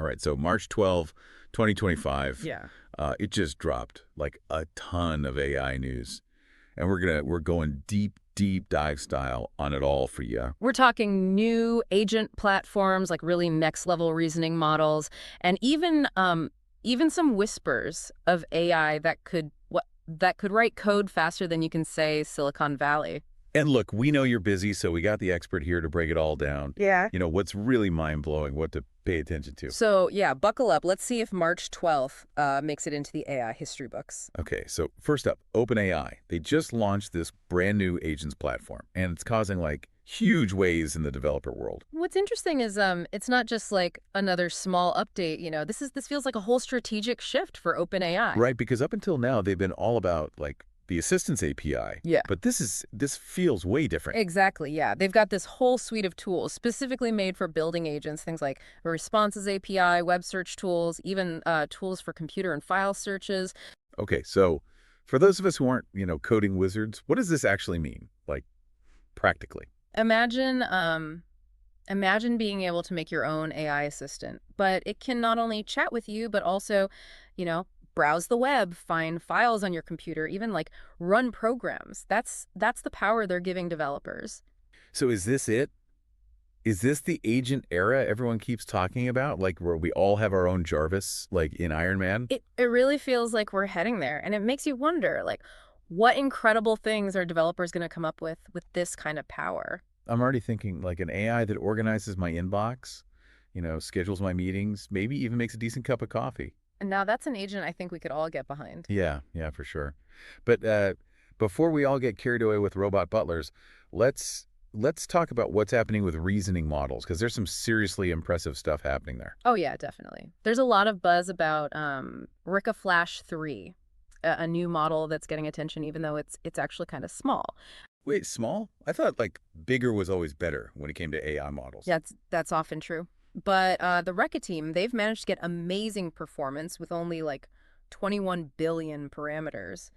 All right, so March 12, 2025, Yeah. it just dropped like a ton of AI news. And we're going deep dive style on it all for you. We're talking new agent platforms, like really next level reasoning models, and even some whispers of AI that could write code faster than you can say Silicon Valley. And look, we know you're busy, so we got the expert here to break it all down. Yeah. You know, what's really mind-blowing, what to pay attention to. So yeah, buckle up. Let's see if March 12th makes it into the AI history books. Okay, so first up, OpenAI. They just launched this brand new agents platform, and it's causing like huge waves in the developer world. What's interesting is it's not just like another small update. This feels like a whole strategic shift for OpenAI. Right, because up until now, they've been all about like the Assistance API. Yeah. But this feels way different. Exactly, yeah. They've got this whole suite of tools specifically made for building agents, things like a responses API, web search tools, even tools for computer and file searches. Okay, so for those of us who aren't, coding wizards, what does this actually mean, like practically? Imagine being able to make your own AI assistant, but it can not only chat with you, but also, browse the web, find files on your computer, even like run programs. That's the power they're giving developers. So is this it? Is this the agent era everyone keeps talking about? Like where we all have our own Jarvis, like in Iron Man? It really feels like we're heading there, and it makes you wonder, like, what incredible things are developers going to come up with this kind of power? I'm already thinking like an AI that organizes my inbox, schedules my meetings, maybe even makes a decent cup of coffee. And now that's an agent I think we could all get behind. Yeah, for sure. But before we all get carried away with robot butlers, let's talk about what's happening with reasoning models, because there's some seriously impressive stuff happening there. Oh yeah, definitely. There's a lot of buzz about Rika Flash 3, a new model that's getting attention, even though it's actually kind of small. Wait, small? I thought like bigger was always better when it came to AI models. Yeah, that's often true. But the Reka team, they've managed to get amazing performance with only like 21 billion parameters.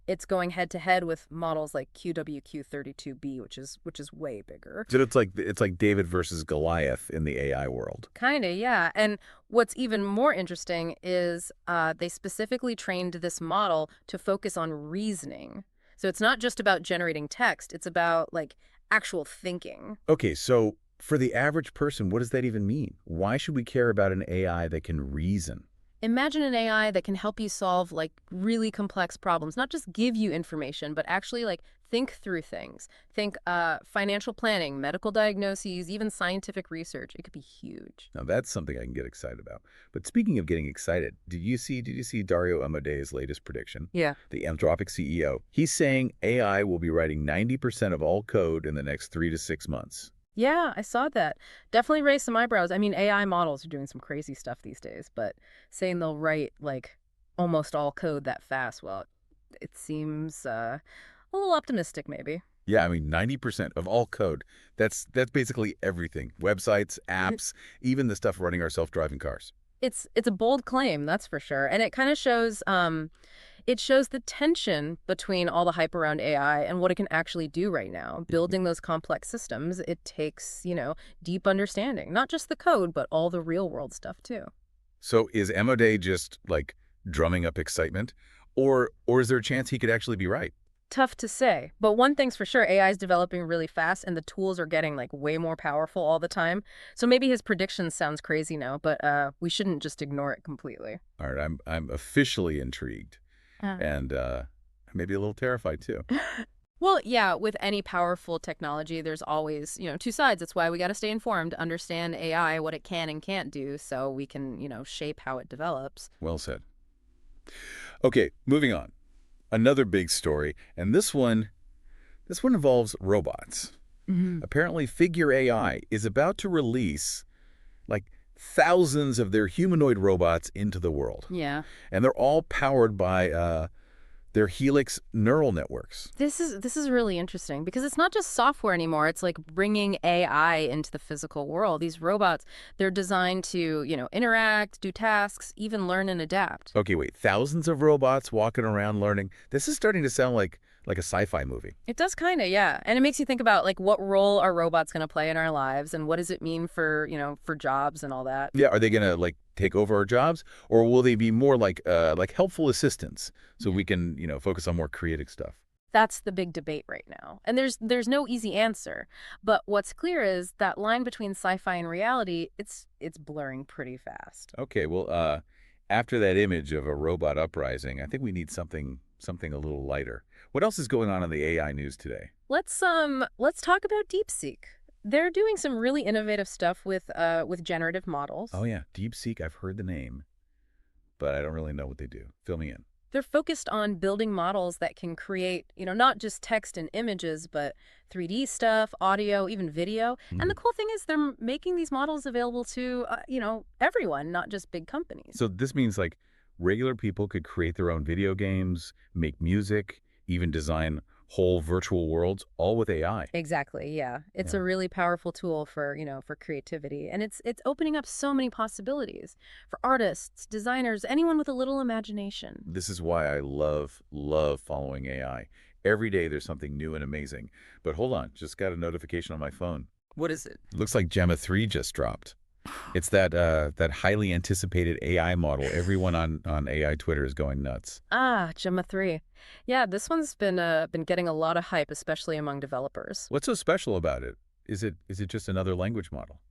It's going head to head with models like QWQ32B, which is way bigger. So it's like David versus Goliath in the AI world. Kinda, yeah. And what's even more interesting is they specifically trained this model to focus on reasoning. So it's not just about generating text, it's about like actual thinking. Okay, so for the average person, what does that even mean? Why should we care about an AI that can reason? Imagine an AI that can help you solve like really complex problems, not just give you information, but actually like think through things. Think financial planning, medical diagnoses, even scientific research. It could be huge. Now that's something I can get excited about. But speaking of getting excited, did you see Dario Amodei's latest prediction? Yeah. The Anthropic CEO. He's saying AI will be writing 90% of all code in the next 3 to 6 months. Yeah, I saw that. Definitely raised some eyebrows. I mean, AI models are doing some crazy stuff these days, but saying they'll write like almost all code that fast, well, it seems a little optimistic maybe. Yeah, I mean 90% of all code. That's basically everything. Websites, apps, even the stuff running our self-driving cars. It's a bold claim, that's for sure. And it kind of shows the tension between all the hype around AI and what it can actually do right now. Building those complex systems, it takes, deep understanding, not just the code, but all the real world stuff too. So is Amodei just like drumming up excitement, or is there a chance he could actually be right? Tough to say, but one thing's for sure, AI is developing really fast and the tools are getting like way more powerful all the time. So maybe his prediction sounds crazy now, but we shouldn't just ignore it completely. All right, I'm officially intrigued. And maybe a little terrified too. Well, yeah, with any powerful technology, there's always, two sides. That's why we got to stay informed, understand AI, what it can and can't do, so we can, shape how it develops. Well said. Okay, moving on. Another big story, and this one involves robots. Apparently, Figure AI is about to release like thousands of their humanoid robots into the world. Yeah. And they're all powered by their Helix neural networks. This is really interesting because it's not just software anymore. It's like bringing AI into the physical world. These robots, they're designed to, interact, do tasks, even learn and adapt. Okay, wait, thousands of robots walking around learning. This is starting to sound like like a sci-fi movie. It does kind of, yeah. And it makes you think about like what role are robots going to play in our lives and what does it mean for, for jobs and all that. Yeah, are they going to like take over our jobs, or will they be more like helpful assistants so we can, focus on more creative stuff? That's the big debate right now. And there's no easy answer. But what's clear is that line between sci-fi and reality, it's blurring pretty fast. Okay, well, after that image of a robot uprising, I think we need something a little lighter. What else is going on in the AI news today? Let's talk about DeepSeek. They're doing some really innovative stuff with generative models. Oh yeah, DeepSeek, I've heard the name, but I don't really know what they do. Fill me in. They're focused on building models that can create, not just text and images, but 3D stuff, audio, even video. And the cool thing is they're making these models available to, everyone, not just big companies. So this means like regular people could create their own video games, make music, even design whole virtual worlds, all with AI. Exactly, yeah. It's Yeah. a really powerful tool for, for creativity. And it's opening up so many possibilities for artists, designers, anyone with a little imagination. This is why I love following AI. Every day there's something new and amazing. But hold on, just got a notification on my phone. What is it? Looks like Gemma 3 just dropped. It's that highly anticipated AI model. Everyone on AI Twitter is going nuts. Ah, Gemma 3. Yeah, this one's been getting a lot of hype, especially among developers. What's so special about it? Is it just another language model?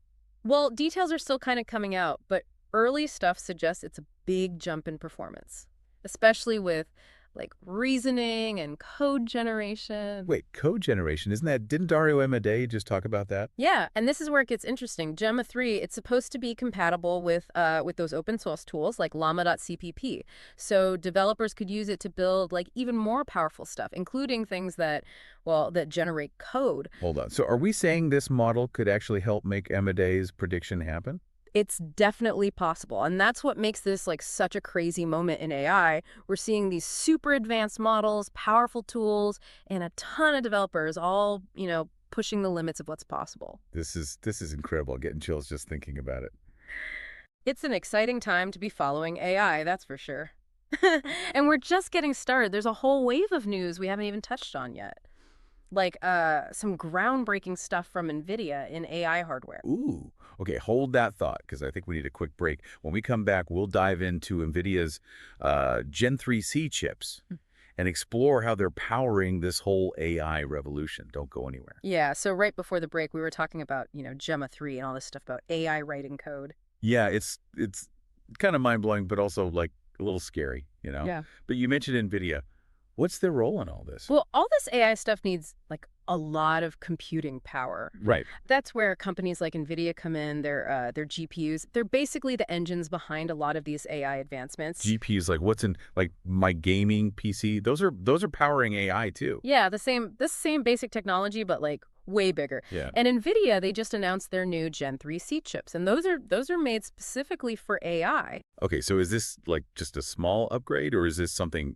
Well, details are still kind of coming out, but early stuff suggests it's a big jump in performance, especially with like reasoning and code generation. Wait, code generation, didn't Dario Amodei just talk about that? Yeah, and this is where it gets interesting. Gemma 3, it's supposed to be compatible with those open source tools like llama.cpp. So developers could use it to build like even more powerful stuff, including things that generate code. Hold on. So are we saying this model could actually help make Amodei's prediction happen? It's definitely possible. And that's what makes this like such a crazy moment in AI. We're seeing these super advanced models, powerful tools, and a ton of developers all, pushing the limits of what's possible. This is incredible. Getting chills just thinking about it. It's an exciting time to be following AI, that's for sure. And we're just getting started. There's a whole wave of news we haven't even touched on yet. Like some groundbreaking stuff from NVIDIA in AI hardware. Ooh. Okay, hold that thought, because I think we need a quick break. When we come back, we'll dive into NVIDIA's Gen 3C chips and explore how they're powering this whole AI revolution. Don't go anywhere. Yeah, so right before the break, we were talking about, Gemma 3 and all this stuff about AI writing code. Yeah, it's kind of mind-blowing, but also like a little scary, Yeah. But you mentioned NVIDIA. What's their role in all this? Well, all this AI stuff needs like a lot of computing power. Right. That's where companies like NVIDIA come in, their GPUs. They're basically the engines behind a lot of these AI advancements. GPUs, like what's in like my gaming PC, those are powering AI too. Yeah, the same basic technology, but like way bigger. Yeah. And NVIDIA, they just announced their new Gen 3C chips, and those are made specifically for AI. Okay, so is this like just a small upgrade, or is this something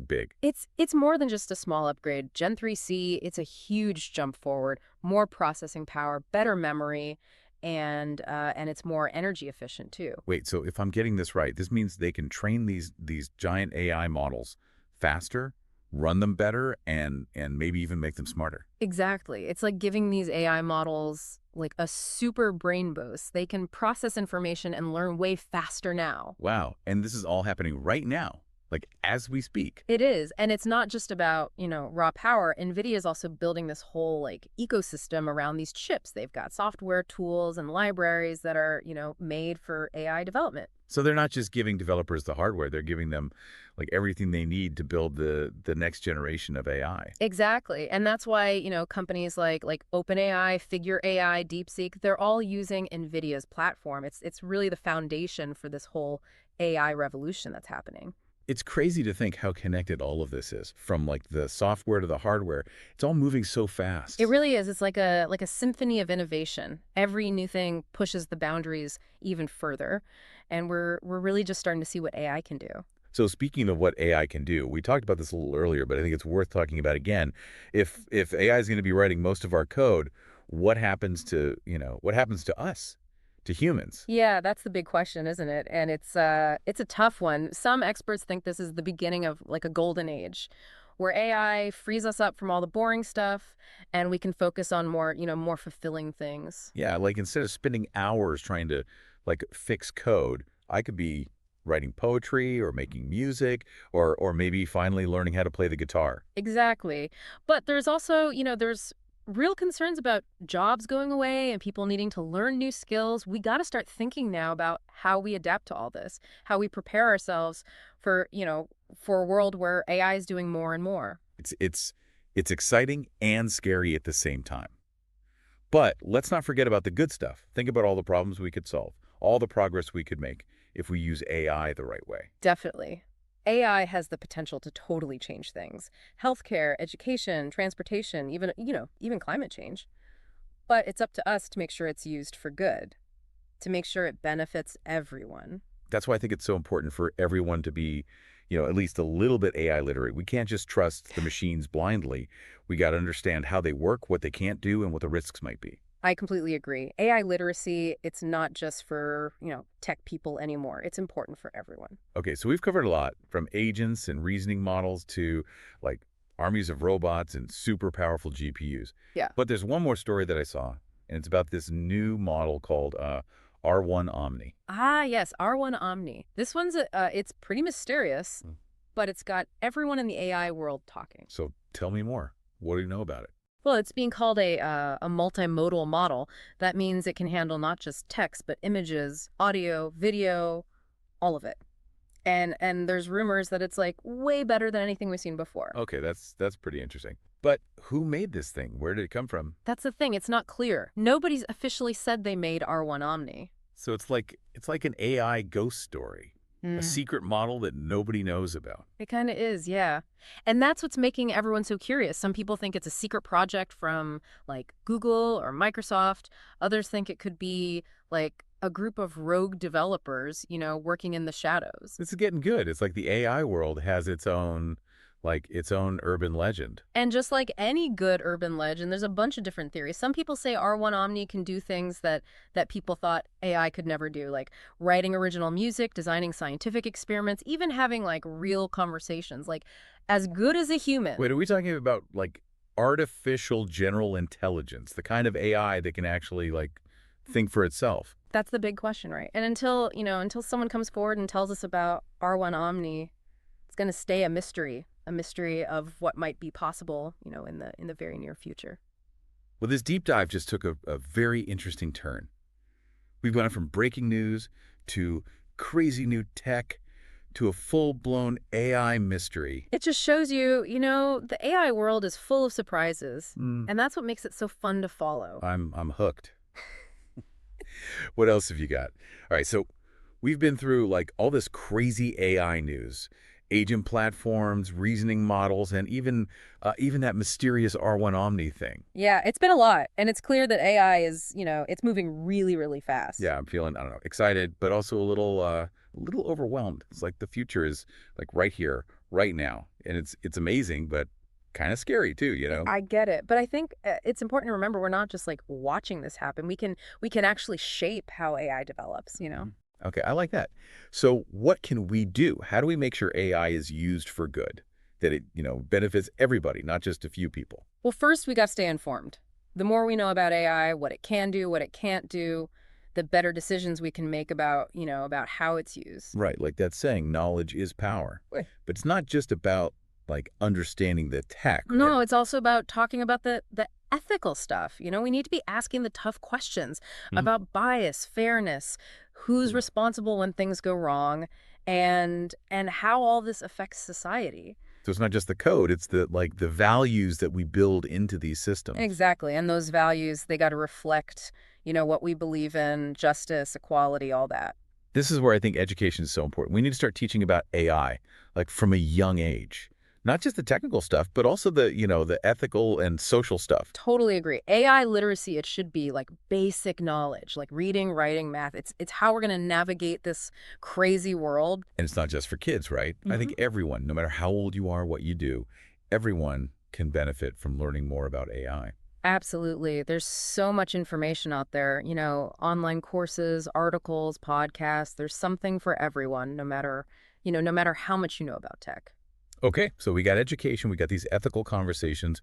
big? It's more than just a small upgrade. Gen 3C, it's a huge jump forward, more processing power, better memory, and it's more energy efficient too. Wait, so if I'm getting this right, this means they can train these giant AI models faster, run them better, and maybe even make them smarter. Exactly. It's like giving these AI models like a super brain boost. They can process information and learn way faster now. Wow, and this is all happening right now, like as we speak. It is. And it's not just about, raw power. NVIDIA is also building this whole like ecosystem around these chips. They've got software tools and libraries that are, made for AI development. So they're not just giving developers the hardware, they're giving them like everything they need to build the next generation of AI. Exactly. And that's why, companies like OpenAI, Figure AI, DeepSeek, they're all using NVIDIA's platform. It's really the foundation for this whole AI revolution that's happening. It's crazy to think how connected all of this is, from like the software to the hardware. It's all moving so fast. It really is. It's like a symphony of innovation. Every new thing pushes the boundaries even further, and we're really just starting to see what AI can do. So speaking of what AI can do, we talked about this a little earlier, but I think it's worth talking about again. If AI is going to be writing most of our code, what happens to us? To humans? Yeah, that's the big question, isn't it? And it's a tough one. Some experts think this is the beginning of like a golden age where AI frees us up from all the boring stuff and we can focus on more, more fulfilling things. Yeah, like instead of spending hours trying to like fix code, I could be writing poetry or making music or maybe finally learning how to play the guitar. Exactly. But there's also, there's real concerns about jobs going away and people needing to learn new skills. We got to start thinking now about how we adapt to all this, how we prepare ourselves for, for a world where AI is doing more and more. It's exciting and scary at the same time. But let's not forget about the good stuff. Think about all the problems we could solve, all the progress we could make if we use AI the right way. Definitely. AI has the potential to totally change things. Healthcare, education, transportation, even, even climate change. But it's up to us to make sure it's used for good, to make sure it benefits everyone. That's why I think it's so important for everyone to be, at least a little bit AI literate. We can't just trust the machines blindly. We got to understand how they work, what they can't do, and what the risks might be. I completely agree. AI literacy, it's not just for, tech people anymore. It's important for everyone. Okay, so we've covered a lot, from agents and reasoning models to like armies of robots and super powerful GPUs. Yeah. But there's one more story that I saw, and it's about this new model called R1 Omni. Ah, yes, R1 Omni. This one's, it's pretty mysterious, Hmm. but it's got everyone in the AI world talking. So tell me more. What do you know about it? Well, it's being called a multimodal model. That means it can handle not just text, but images, audio, video, all of it. And there's rumors that it's like way better than anything we've seen before. Okay, that's pretty interesting. But who made this thing? Where did it come from? That's the thing, it's not clear. Nobody's officially said they made R1 Omni. So it's like an AI ghost story, a Mm. secret model that nobody knows about. It kind of is, yeah. And that's what's making everyone so curious. Some people think it's a secret project from like Google or Microsoft. Others think it could be like a group of rogue developers, working in the shadows. This is getting good. It's like the AI world has its own urban legend. And just like any good urban legend, there's a bunch of different theories. Some people say R1 Omni can do things that people thought AI could never do, like writing original music, designing scientific experiments, even having like real conversations, like as good as a human. Wait, are we talking about like artificial general intelligence, the kind of AI that can actually like think for itself? That's the big question, right? And until someone comes forward and tells us about R1 Omni, it's going to stay a mystery of what might be possible, in the very near future. Well, this deep dive just took a very interesting turn. We've gone from breaking news to crazy new tech to a full-blown AI mystery. It just shows you, the AI world is full of surprises, Mm, and that's what makes it so fun to follow. I'm hooked. What else have you got? All right, so we've been through like all this crazy AI news, agent platforms, reasoning models, and even that mysterious R1 Omni thing. Yeah, it's been a lot, and it's clear that AI is, it's moving really, really fast. Yeah, I'm feeling, I don't know, excited, but also a little overwhelmed. It's like the future is like right here, right now, and it's amazing, but kind of scary too. I get it, but I think it's important to remember we're not just like watching this happen. We can actually shape how AI develops. Okay, I like that. So what can we do? How do we make sure AI is used for good? That it, benefits everybody, not just a few people. Well, first we got to stay informed. The more we know about AI, what it can do, what it can't do, the better decisions we can make about how it's used. Right, like that saying, knowledge is power. Right. But it's not just about like understanding the tech, right? No, it's also about talking about the ethical stuff. We need to be asking the tough questions Mhm. about bias, fairness, who's responsible when things go wrong, and how all this affects society. So it's not just the code, it's the values that we build into these systems. Exactly. And those values, they got to reflect, what we believe in, justice, equality, all that. This is where I think education is so important. We need to start teaching about AI, like from a young age. Not just the technical stuff, but also the ethical and social stuff. Totally agree. AI literacy, it should be like basic knowledge, like reading, writing, math. It's how we're going to navigate this crazy world. And it's not just for kids, right? I think everyone, no matter how old you are, what you do, everyone can benefit from learning more about AI. Absolutely. There's so much information out there, online courses, articles, podcasts. There's something for everyone, no matter how much you know about tech. Okay, so we got education, we got these ethical conversations,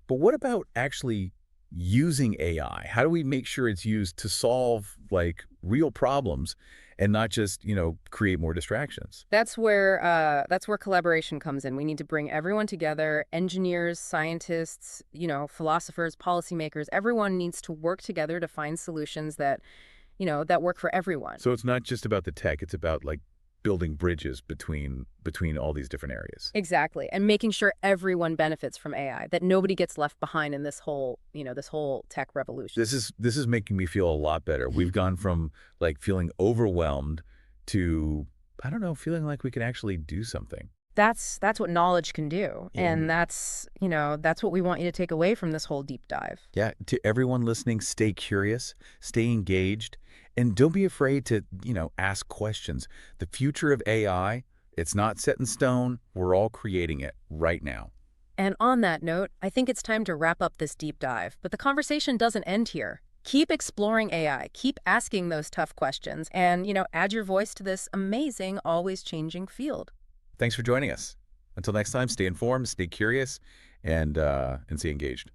but what about actually using AI? How do we make sure it's used to solve like real problems and not just, create more distractions? That's where collaboration comes in. We need to bring everyone together, engineers, scientists, philosophers, policymakers. Everyone needs to work together to find solutions that work for everyone. So it's not just about the tech, it's about like building bridges between all these different areas. Exactly. And making sure everyone benefits from AI, that nobody gets left behind in this whole tech revolution. This is making me feel a lot better. We've gone from like feeling overwhelmed to, I don't know, feeling like we can actually do something. That's what knowledge can do. Yeah. And that's what we want you to take away from this whole deep dive. Yeah, to everyone listening, stay curious, stay engaged, and don't be afraid to, ask questions. The future of AI, it's not set in stone. We're all creating it right now. And on that note, I think it's time to wrap up this deep dive. But the conversation doesn't end here. Keep exploring AI, keep asking those tough questions, and, add your voice to this amazing, always changing field. Thanks for joining us. Until next time, stay informed, stay curious, and stay engaged.